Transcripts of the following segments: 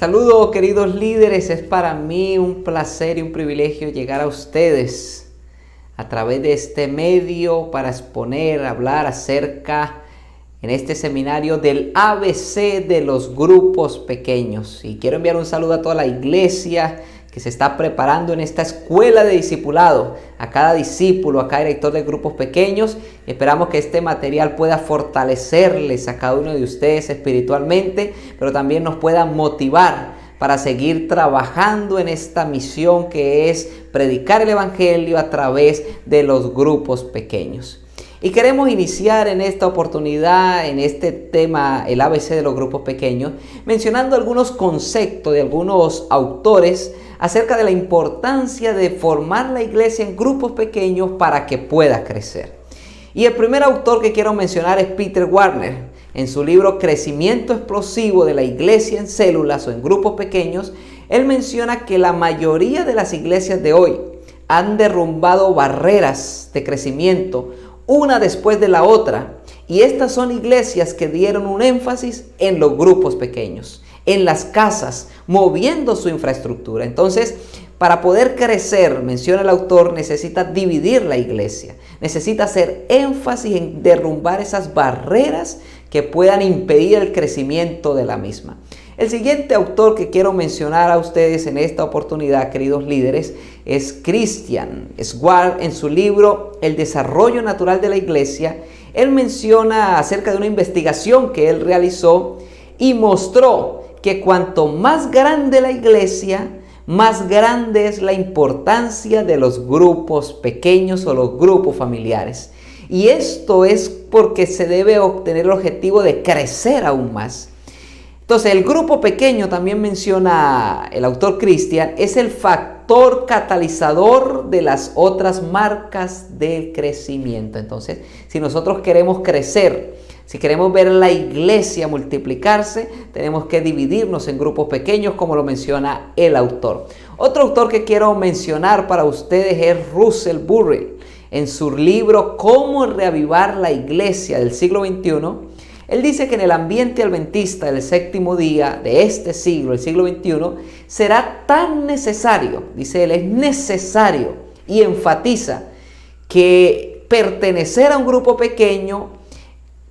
Saludos, queridos líderes, es para mí un placer y un privilegio llegar a ustedes a través de este medio para exponer, hablar acerca en este seminario del ABC de los grupos pequeños. Y quiero enviar un saludo a toda la iglesia que se está preparando en esta escuela de discipulado, a cada discípulo, a cada director de grupos pequeños. Esperamos que este material pueda fortalecerles a cada uno de ustedes espiritualmente, pero también nos pueda motivar para seguir trabajando en esta misión que es predicar el evangelio a través de los grupos pequeños. Y queremos iniciar en esta oportunidad, en este tema, el ABC de los grupos pequeños, mencionando algunos conceptos de algunos autores acerca de la importancia de formar la iglesia en grupos pequeños para que pueda crecer. Y el primer autor que quiero mencionar es Peter Warner. En su libro Crecimiento Explosivo de la Iglesia en Células o en Grupos Pequeños, él menciona que la mayoría de las iglesias de hoy han derrumbado barreras de crecimiento una después de la otra, y estas son iglesias que dieron un énfasis en los grupos pequeños, en las casas, moviendo su infraestructura. Entonces, para poder crecer, menciona el autor, necesita dividir la iglesia, necesita hacer énfasis en derrumbar esas barreras que puedan impedir el crecimiento de la misma. El siguiente autor que quiero mencionar a ustedes en esta oportunidad, queridos líderes, es Christian Schwab. En su libro El desarrollo natural de la iglesia, él menciona acerca de una investigación que él realizó y mostró que cuanto más grande la iglesia, más grande es la importancia de los grupos pequeños o los grupos familiares. Y esto es porque se debe obtener el objetivo de crecer aún más. Entonces, el grupo pequeño, también menciona el autor Christian, es el factor catalizador de las otras marcas del crecimiento. Entonces, si nosotros queremos crecer, si queremos ver la iglesia multiplicarse, tenemos que dividirnos en grupos pequeños, como lo menciona el autor. Otro autor que quiero mencionar para ustedes es Russell Burrill. En su libro Cómo reavivar la iglesia del siglo XXI, él dice que en el ambiente adventista del séptimo día de este siglo, el siglo XXI, será tan necesario, dice él, es necesario, y enfatiza que pertenecer a un grupo pequeño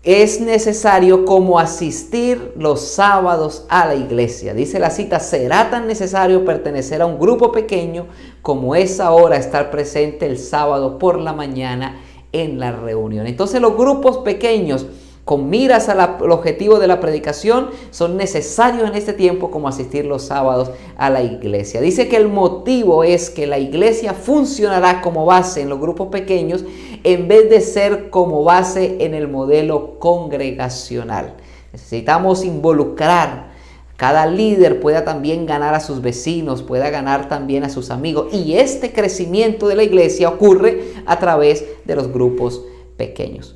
es necesario como asistir los sábados a la iglesia. Dice la cita, será tan necesario pertenecer a un grupo pequeño como es ahora estar presente el sábado por la mañana en la reunión. Entonces los grupos pequeños con miras al objetivo de la predicación son necesarios en este tiempo como asistir los sábados a la iglesia. Dice que el motivo es que la iglesia funcionará como base en los grupos pequeños en vez de ser como base en el modelo congregacional. Necesitamos involucrar. Cada líder pueda también ganar a sus vecinos, pueda ganar también a sus amigos. Y este crecimiento de la iglesia ocurre a través de los grupos pequeños.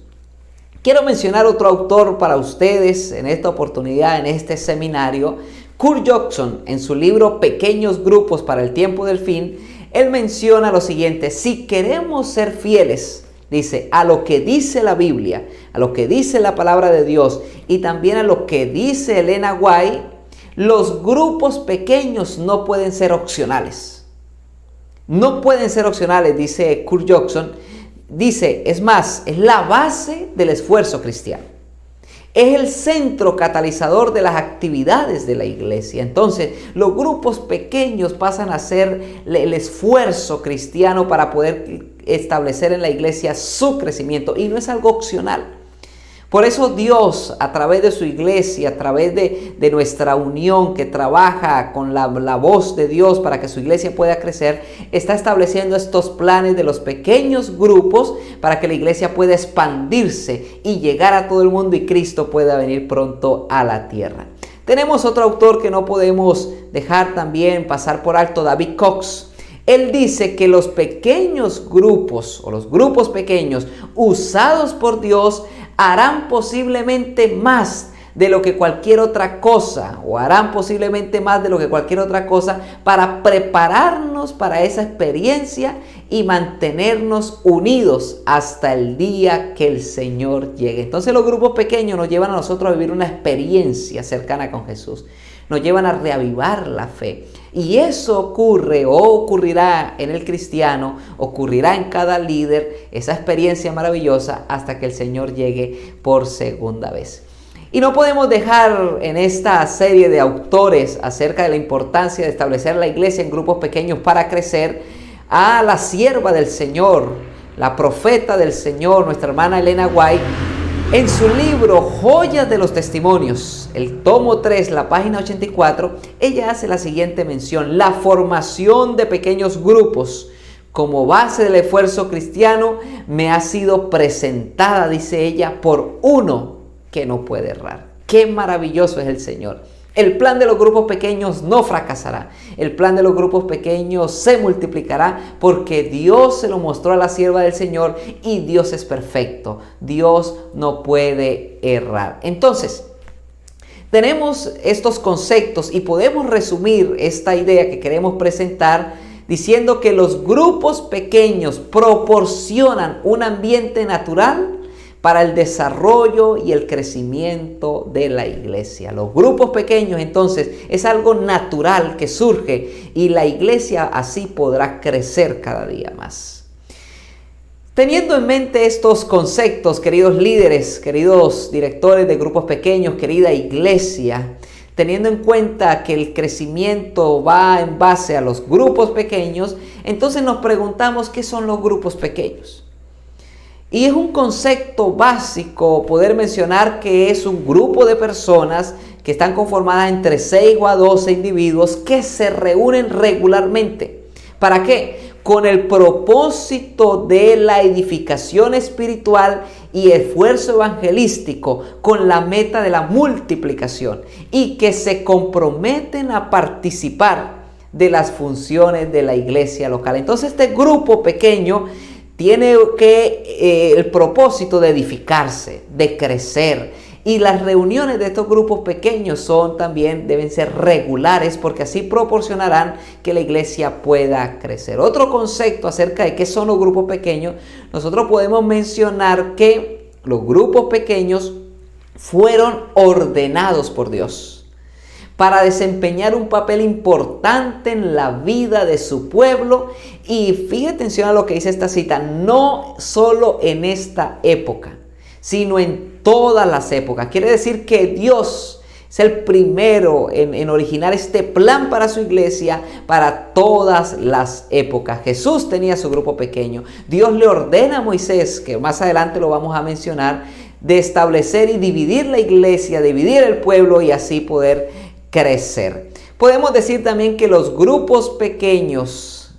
Quiero mencionar otro autor para ustedes en esta oportunidad, en este seminario. Kurt Johnson, en su libro Pequeños Grupos para el Tiempo del Fin, él menciona lo siguiente: si queremos ser fieles, dice, a lo que dice la Biblia, a lo que dice la palabra de Dios y también a lo que dice Elena White, los grupos pequeños no pueden ser opcionales. No pueden ser opcionales, dice Kurt Johnson. Dice, es más, es la base del esfuerzo cristiano. Es el centro catalizador de las actividades de la iglesia. Entonces, los grupos pequeños pasan a ser el esfuerzo cristiano para poder establecer en la iglesia su crecimiento. Y no es algo opcional. Por eso Dios, a través de su iglesia, a través de nuestra unión que trabaja con la voz de Dios para que su iglesia pueda crecer, está estableciendo estos planes de los pequeños grupos para que la iglesia pueda expandirse y llegar a todo el mundo y Cristo pueda venir pronto a la tierra. Tenemos otro autor que no podemos dejar también pasar por alto, David Cox. Él dice que los pequeños grupos o los grupos pequeños usados por Dios harán posiblemente más de lo que cualquier otra cosa, o harán posiblemente más de lo que cualquier otra cosa para prepararnos para esa experiencia y mantenernos unidos hasta el día que el Señor llegue. Entonces los grupos pequeños nos llevan a nosotros a vivir una experiencia cercana con Jesús. nos llevan a reavivar la fe. Y eso ocurre o ocurrirá en el cristiano, ocurrirá en cada líder, esa experiencia maravillosa hasta que el Señor llegue por segunda vez. Y no podemos dejar en esta serie de autores acerca de la importancia de establecer la iglesia en grupos pequeños para crecer a la sierva del Señor, la profeta del Señor, nuestra hermana Elena White. En su libro Joyas de los Testimonios, el tomo 3, la página 84, ella hace la siguiente mención: la formación de pequeños grupos como base del esfuerzo cristiano me ha sido presentada, dice ella, por uno que no puede errar. ¡Qué maravilloso es el Señor! El plan de los grupos pequeños no fracasará. El plan de los grupos pequeños se multiplicará porque Dios se lo mostró a la sierva del Señor y Dios es perfecto. Dios no puede errar. Entonces, tenemos estos conceptos y podemos resumir esta idea que queremos presentar diciendo que los grupos pequeños proporcionan un ambiente natural para el desarrollo y el crecimiento de la iglesia. Los grupos pequeños, entonces, es algo natural que surge y la iglesia así podrá crecer cada día más. Teniendo en mente estos conceptos, queridos líderes, queridos directores de grupos pequeños, querida iglesia, teniendo en cuenta que el crecimiento va en base a los grupos pequeños, entonces nos preguntamos ¿qué son los grupos pequeños? Y es un concepto básico poder mencionar que es un grupo de personas que están conformadas entre 6 o a 12 individuos que se reúnen regularmente. ¿Para qué? Con el propósito de la edificación espiritual y esfuerzo evangelístico, con la meta de la multiplicación, y que se comprometen a participar de las funciones de la iglesia local. Entonces este grupo pequeño tiene el propósito de edificarse, de crecer. Y las reuniones de estos grupos pequeños deben ser regulares porque así proporcionarán que la iglesia pueda crecer. Otro concepto acerca de qué son los grupos pequeños, nosotros podemos mencionar que los grupos pequeños fueron ordenados por Dios para desempeñar un papel importante en la vida de su pueblo. Y fíjate atención a lo que dice esta cita: no solo en esta época, sino en todas las épocas. Quiere decir que Dios es el primero en originar este plan para su iglesia para todas las épocas. Jesús tenía su grupo pequeño. Dios le ordena a Moisés, que más adelante lo vamos a mencionar, de establecer y dividir la iglesia, dividir el pueblo y así poder crecer. Podemos decir también que los grupos pequeños,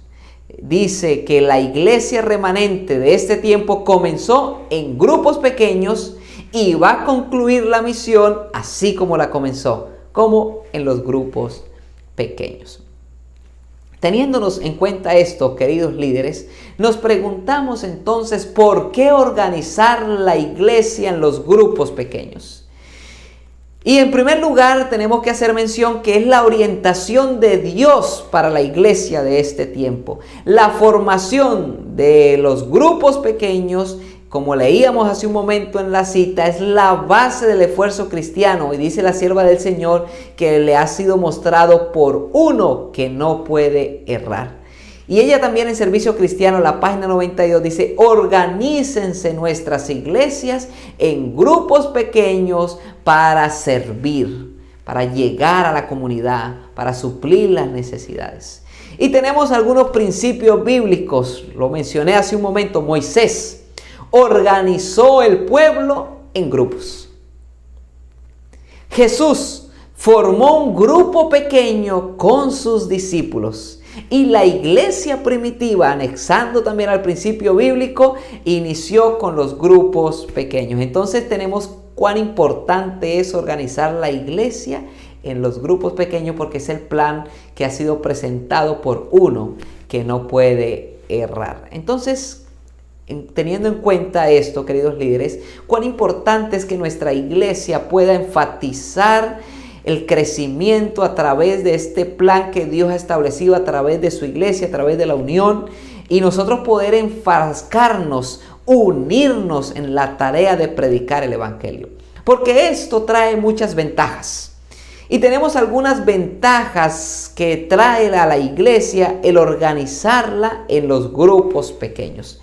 dice que la iglesia remanente de este tiempo comenzó en grupos pequeños y va a concluir la misión así como la comenzó, como en los grupos pequeños. Teniéndonos en cuenta esto, queridos líderes, nos preguntamos entonces ¿por qué organizar la iglesia en los grupos pequeños? Y en primer lugar tenemos que hacer mención que es la orientación de Dios para la iglesia de este tiempo. La formación de los grupos pequeños, como leíamos hace un momento en la cita, es la base del esfuerzo cristiano. Y dice la sierva del Señor que le ha sido mostrado por uno que no puede errar. Y ella también en Servicio Cristiano, la página 92, dice: organícense nuestras iglesias en grupos pequeños para servir, para llegar a la comunidad, para suplir las necesidades. Y tenemos algunos principios bíblicos, lo mencioné hace un momento. Moisés organizó el pueblo en grupos. Jesús formó un grupo pequeño con sus discípulos. Y la iglesia primitiva, anexando también al principio bíblico, inició con los grupos pequeños. Entonces tenemos cuán importante es organizar la iglesia en los grupos pequeños porque es el plan que ha sido presentado por uno que no puede errar. Entonces, teniendo en cuenta esto, queridos líderes, cuán importante es que nuestra iglesia pueda enfatizar el crecimiento a través de este plan que Dios ha establecido a través de su iglesia, a través de la unión, y nosotros poder enfrascarnos, unirnos en la tarea de predicar el evangelio. Porque esto trae muchas ventajas. Y tenemos algunas ventajas que trae a la iglesia el organizarla en los grupos pequeños.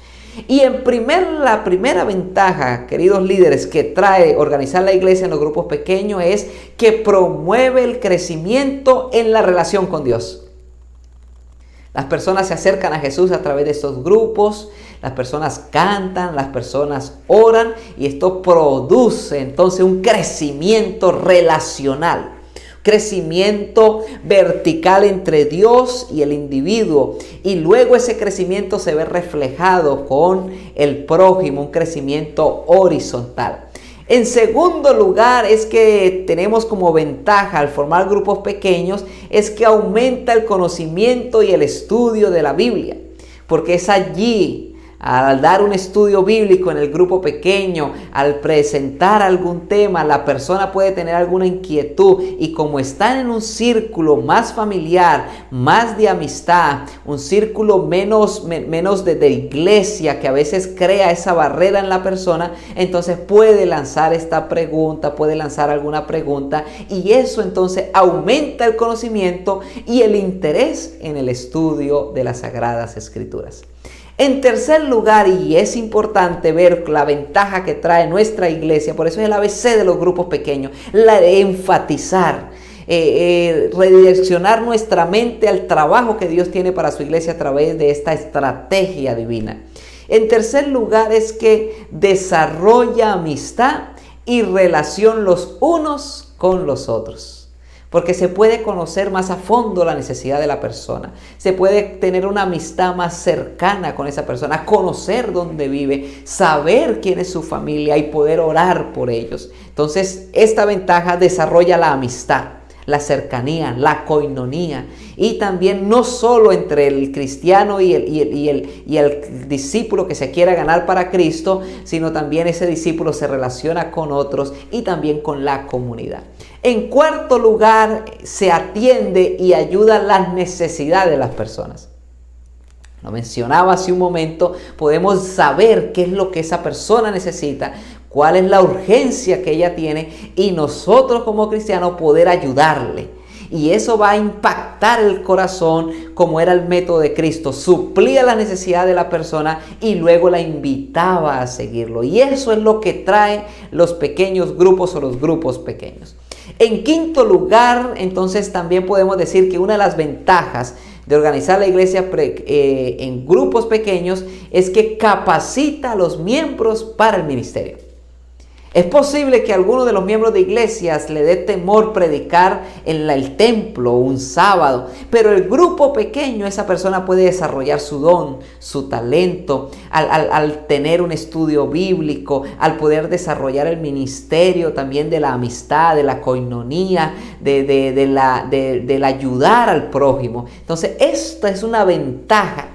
Y la primera ventaja, queridos líderes, que trae organizar la iglesia en los grupos pequeños es que promueve el crecimiento en la relación con Dios. Las personas se acercan a Jesús a través de estos grupos, las personas cantan, las personas oran y esto produce entonces un crecimiento relacional. Crecimiento vertical entre Dios y el individuo, y luego ese crecimiento se ve reflejado con el prójimo, un crecimiento horizontal. En segundo lugar, es que tenemos como ventaja al formar grupos pequeños, es que aumenta el conocimiento y el estudio de la Biblia, porque es allí, al dar un estudio bíblico en el grupo pequeño, al presentar algún tema, la persona puede tener alguna inquietud y como están en un círculo más familiar, más de amistad, un círculo menos de iglesia que a veces crea esa barrera en la persona, entonces puede lanzar esta pregunta, puede lanzar alguna pregunta y eso entonces aumenta el conocimiento y el interés en el estudio de las Sagradas Escrituras. En tercer lugar, y es importante ver la ventaja que trae nuestra iglesia, por eso es el ABC de los grupos pequeños, la de enfatizar, redireccionar nuestra mente al trabajo que Dios tiene para su iglesia a través de esta estrategia divina. En tercer lugar, es que desarrolla amistad y relación los unos con los otros. Porque se puede conocer más a fondo la necesidad de la persona. Se puede tener una amistad más cercana con esa persona, conocer dónde vive, saber quién es su familia y poder orar por ellos. Entonces, esta ventaja desarrolla la amistad, la cercanía, la coinonía. Y también no solo entre el cristiano y el discípulo que se quiera ganar para Cristo, sino también ese discípulo se relaciona con otros y también con la comunidad. En cuarto lugar, se atiende y ayuda a las necesidades de las personas. Lo mencionaba hace un momento, podemos saber qué es lo que esa persona necesita, cuál es la urgencia que ella tiene y nosotros como cristianos poder ayudarle. Y eso va a impactar el corazón como era el método de Cristo. Suplía la necesidad de la persona y luego la invitaba a seguirlo. Y eso es lo que trae los pequeños grupos o los grupos pequeños. En quinto lugar, entonces también podemos decir que una de las ventajas de organizar la iglesia en grupos pequeños es que capacita a los miembros para el ministerio. Es posible que a alguno de los miembros de iglesias le dé temor predicar en el templo un sábado, pero el grupo pequeño, esa persona puede desarrollar su don, su talento, al tener un estudio bíblico, al poder desarrollar el ministerio también de la amistad, de la coinonía, del ayudar al prójimo. Entonces, esta es una ventaja.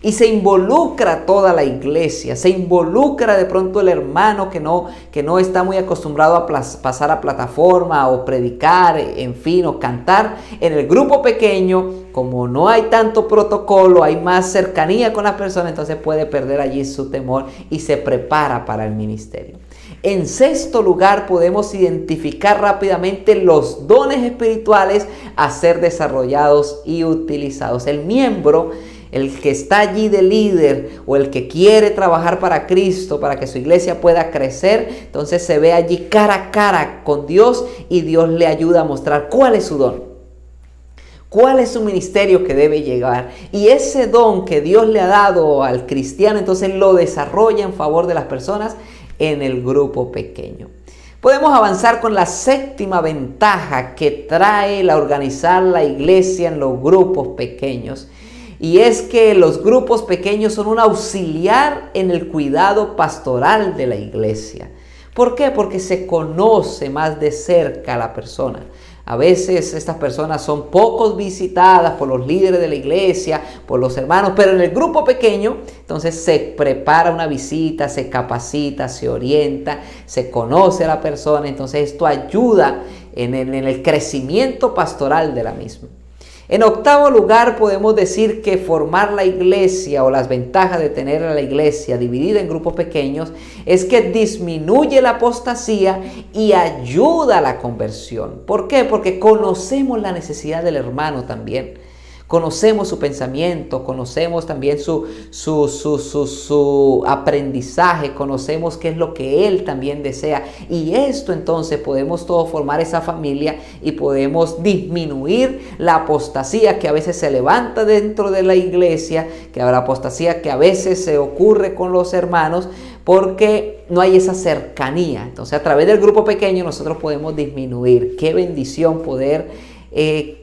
Y se involucra toda la iglesia, se involucra de pronto el hermano que no está muy acostumbrado a pasar a plataforma o predicar, en fin, o cantar. En el grupo pequeño, como no hay tanto protocolo, hay más cercanía con las personas, entonces puede perder allí su temor y se prepara para el ministerio. En sexto lugar, podemos identificar rápidamente los dones espirituales a ser desarrollados y utilizados. El miembro, el que está allí de líder o el que quiere trabajar para Cristo, para que su iglesia pueda crecer, entonces se ve allí cara a cara con Dios y Dios le ayuda a mostrar cuál es su don, cuál es su ministerio que debe llegar. Y ese don que Dios le ha dado al cristiano, entonces lo desarrolla en favor de las personas en el grupo pequeño. Podemos avanzar con la séptima ventaja que trae el organizar la iglesia en los grupos pequeños. Y es que los grupos pequeños son un auxiliar en el cuidado pastoral de la iglesia. ¿Por qué? Porque se conoce más de cerca a la persona. A veces estas personas son poco visitadas por los líderes de la iglesia, por los hermanos, pero en el grupo pequeño, entonces se prepara una visita, se capacita, se orienta, se conoce a la persona. Entonces esto ayuda en el crecimiento pastoral de la misma. En octavo lugar, podemos decir que formar la iglesia o las ventajas de tener a la iglesia dividida en grupos pequeños es que disminuye la apostasía y ayuda a la conversión. ¿Por qué? Porque conocemos la necesidad del hermano también. Conocemos su pensamiento, conocemos también su aprendizaje, conocemos qué es lo que él también desea. Y esto entonces podemos todos formar esa familia y podemos disminuir la apostasía que a veces se levanta dentro de la iglesia, que habrá apostasía que a veces se ocurre con los hermanos porque no hay esa cercanía. Entonces a través del grupo pequeño nosotros podemos disminuir. Qué bendición poder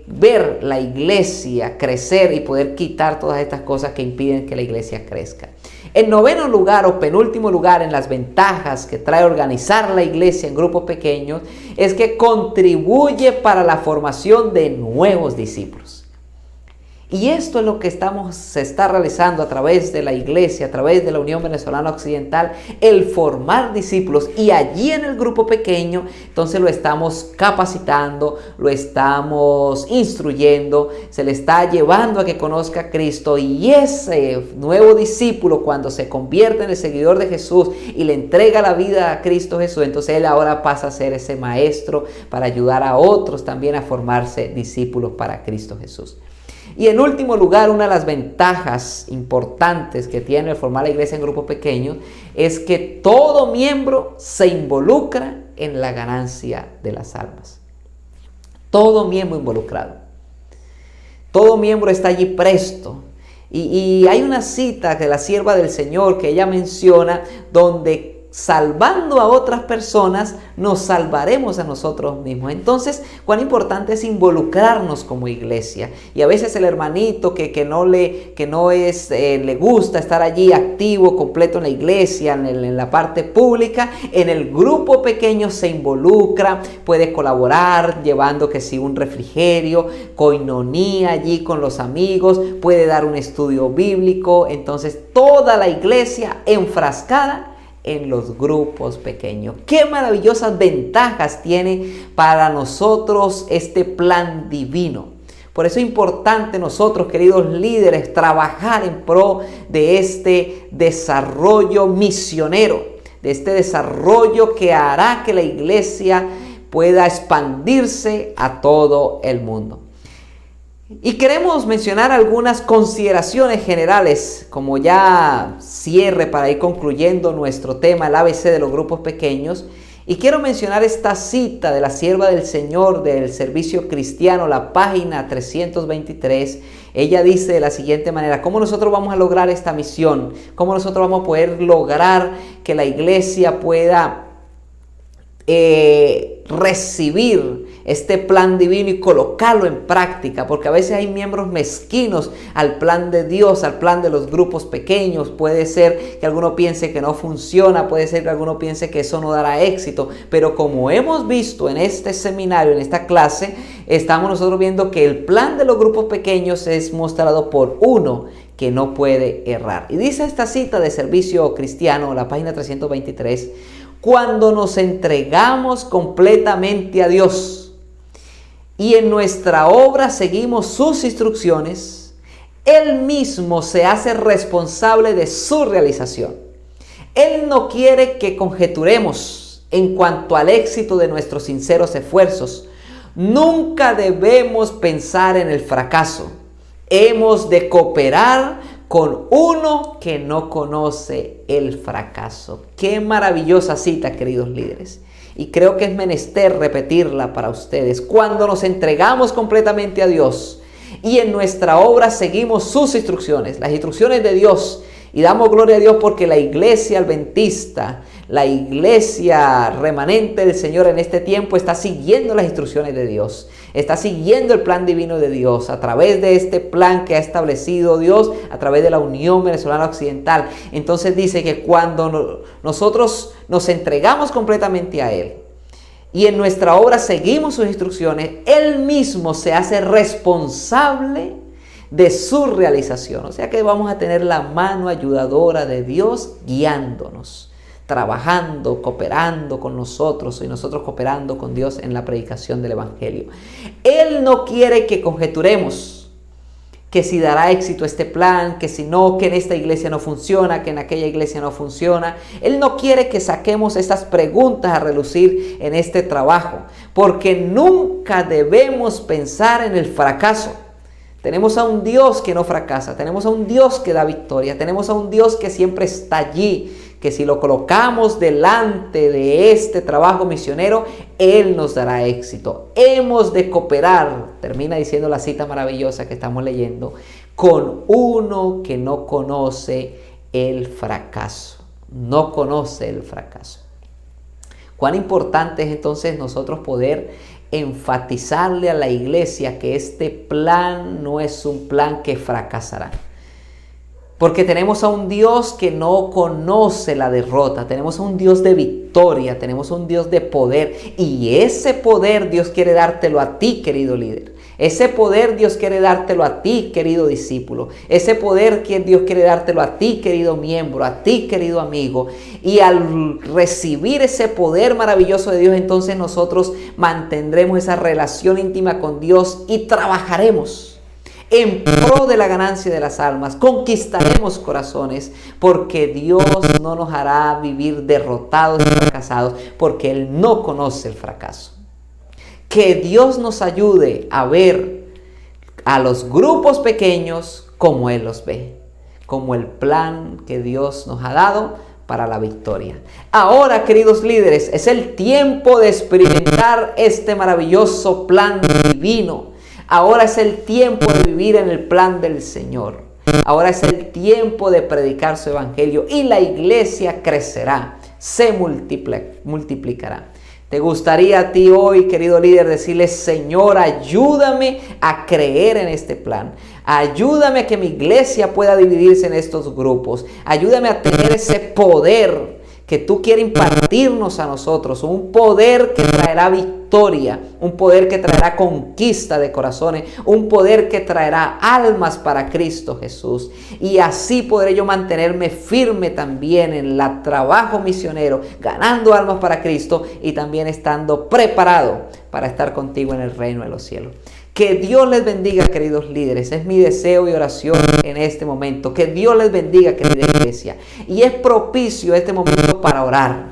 ver la iglesia crecer y poder quitar todas estas cosas que impiden que la iglesia crezca. En noveno lugar o penúltimo lugar en las ventajas que trae organizar la iglesia en grupos pequeños es que contribuye para la formación de nuevos discípulos. Y esto es lo que se está realizando a través de la iglesia, a través de la Unión Venezolana Occidental, el formar discípulos. Y allí en el grupo pequeño, entonces lo estamos capacitando, lo estamos instruyendo, se le está llevando a que conozca a Cristo. Y ese nuevo discípulo, cuando se convierte en el seguidor de Jesús y le entrega la vida a Cristo Jesús, entonces él ahora pasa a ser ese maestro para ayudar a otros también a formarse discípulos para Cristo Jesús. Y en último lugar, una de las ventajas importantes que tiene el formar la iglesia en grupos pequeños es que todo miembro se involucra en la ganancia de las almas. Todo miembro involucrado. Todo miembro está allí presto. Y hay una cita de la sierva del Señor que ella menciona donde salvando a otras personas, nos salvaremos a nosotros mismos. Entonces, cuán importante es involucrarnos como iglesia. Y a veces el hermanito que no le gusta estar allí activo, completo en la iglesia, en la parte pública, en el grupo pequeño se involucra, puede colaborar, llevando que si un refrigerio, coinonía allí con los amigos, puede dar un estudio bíblico. Entonces, toda la iglesia enfrascada en los grupos pequeños. Qué maravillosas ventajas tiene para nosotros este plan divino. Por eso es importante nosotros, queridos líderes, trabajar en pro de este desarrollo misionero, de este desarrollo que hará que la iglesia pueda expandirse a todo el mundo. Y queremos mencionar algunas consideraciones generales como ya cierre para ir concluyendo nuestro tema, el ABC de los grupos pequeños. Y quiero mencionar esta cita de la sierva del Señor del Servicio Cristiano, la página 323. Ella dice de la siguiente manera: ¿cómo nosotros vamos a lograr esta misión? ¿Cómo nosotros vamos a poder lograr que la iglesia pueda recibir este plan divino y colocarlo en práctica? Porque a veces hay miembros mezquinos al plan de Dios, al plan de los grupos pequeños. Puede ser que alguno piense que no funciona, puede ser que alguno piense que eso no dará éxito, pero como hemos visto en este seminario, en esta clase, estamos nosotros viendo que el plan de los grupos pequeños es mostrado por uno que no puede errar. Y dice esta cita de Servicio Cristiano, la página 323, cuando nos entregamos completamente a Dios y en nuestra obra seguimos sus instrucciones, Él mismo se hace responsable de su realización. Él no quiere que conjeturemos en cuanto al éxito de nuestros sinceros esfuerzos. Nunca debemos pensar en el fracaso. Hemos de cooperar con uno que no conoce el fracaso. Qué maravillosa cita, queridos líderes. Y creo que es menester repetirla para ustedes. Cuando nos entregamos completamente a Dios y en nuestra obra seguimos sus instrucciones, las instrucciones de Dios, y damos gloria a Dios porque la iglesia adventista, la iglesia remanente del Señor en este tiempo está siguiendo las instrucciones de Dios. Está siguiendo el plan divino de Dios a través de este plan que ha establecido Dios a través de la Unión Venezolana Occidental. Entonces dice que cuando nosotros nos entregamos completamente a Él y en nuestra obra seguimos sus instrucciones, Él mismo se hace responsable de su realización. O sea que vamos a tener la mano ayudadora de Dios guiándonos, trabajando, cooperando con nosotros y nosotros cooperando con Dios en la predicación del Evangelio. Él no quiere que conjeturemos que si dará éxito este plan, que si no, que en esta iglesia no funciona, que en aquella iglesia no funciona. Él no quiere que saquemos estas preguntas a relucir en este trabajo, porque nunca debemos pensar en el fracaso. Tenemos a un Dios que no fracasa, tenemos a un Dios que da victoria, tenemos a un Dios que siempre está allí, que si lo colocamos delante de este trabajo misionero, Él nos dará éxito. Hemos de cooperar, termina diciendo la cita maravillosa que estamos leyendo, con uno que no conoce el fracaso. No conoce el fracaso. Cuán importante es entonces nosotros poder enfatizarle a la iglesia que este plan no es un plan que fracasará. Porque tenemos a un Dios que no conoce la derrota, tenemos a un Dios de victoria, tenemos a un Dios de poder. Y ese poder Dios quiere dártelo a ti, querido líder. Ese poder Dios quiere dártelo a ti, querido discípulo. Ese poder que Dios quiere dártelo a ti, querido miembro, a ti, querido amigo. Y al recibir ese poder maravilloso de Dios, entonces nosotros mantendremos esa relación íntima con Dios y trabajaremos en pro de la ganancia de las almas. Conquistaremos corazones, porque Dios no nos hará vivir derrotados y fracasados, porque Él no conoce el fracaso. Que Dios nos ayude a ver a los grupos pequeños como Él los ve, como el plan que Dios nos ha dado para la victoria. Ahora, queridos líderes, es el tiempo de experimentar este maravilloso plan divino. Ahora es el tiempo de vivir en el plan del Señor. Ahora es el tiempo de predicar su evangelio y la iglesia crecerá, se multiplicará. ¿Te gustaría a ti hoy, querido líder, decirle: Señor, ayúdame a creer en este plan? Ayúdame a que mi iglesia pueda dividirse en estos grupos. Ayúdame a tener ese poder que tú quieres impartirnos a nosotros. Un poder que traerá victoria, un poder que traerá conquista de corazones, un poder que traerá almas para Cristo Jesús. Y así podré yo mantenerme firme también en el trabajo misionero, ganando almas para Cristo y también estando preparado para estar contigo en el reino de los cielos. Que Dios les bendiga, queridos líderes. Es mi deseo y oración en este momento. Que Dios les bendiga, querida iglesia. Y es propicio este momento para orar.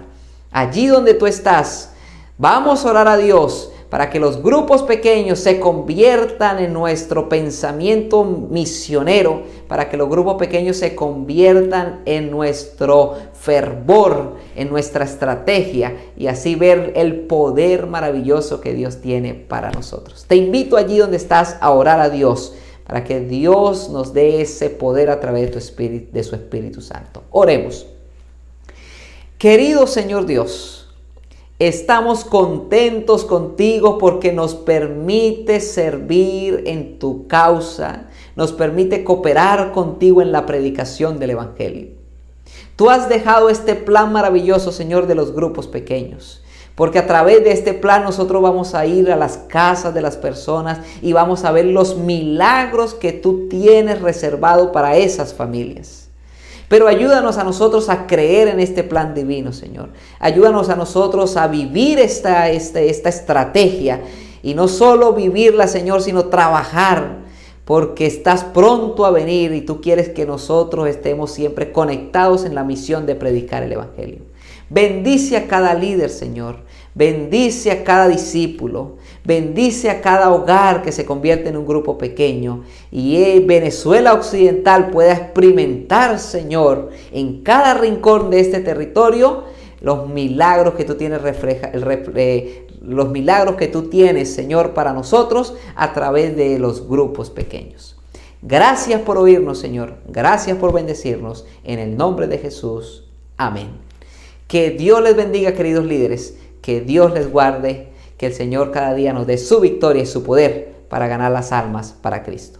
Allí donde tú estás, vamos a orar a Dios para que los grupos pequeños se conviertan en nuestro pensamiento misionero, para que los grupos pequeños se conviertan en nuestro fervor, en nuestra estrategia, y así ver el poder maravilloso que Dios tiene para nosotros. Te invito allí donde estás a orar a Dios, para que Dios nos dé ese poder a través de tu Espíritu, de su Espíritu Santo. Oremos. Querido Señor Dios, estamos contentos contigo porque nos permite servir en tu causa, nos permite cooperar contigo en la predicación del Evangelio. Tú has dejado este plan maravilloso, Señor, de los grupos pequeños, porque a través de este plan nosotros vamos a ir a las casas de las personas y vamos a ver los milagros que tú tienes reservado para esas familias. Pero ayúdanos a nosotros a creer en este plan divino, Señor. Ayúdanos a nosotros a vivir esta estrategia. Y no solo vivirla, Señor, sino trabajar. Porque estás pronto a venir y tú quieres que nosotros estemos siempre conectados en la misión de predicar el Evangelio. Bendice a cada líder, Señor. Bendice a cada discípulo. Bendice a cada hogar que se convierte en un grupo pequeño. Y Venezuela Occidental pueda experimentar, Señor, en cada rincón de este territorio, los milagros que tú tienes, los milagros que tú tienes, Señor, para nosotros a través de los grupos pequeños. Gracias por oírnos, Señor. Gracias por bendecirnos. En el nombre de Jesús. Amén. Que Dios les bendiga, queridos líderes. Que Dios les guarde. Que el Señor cada día nos dé su victoria y su poder para ganar las almas para Cristo.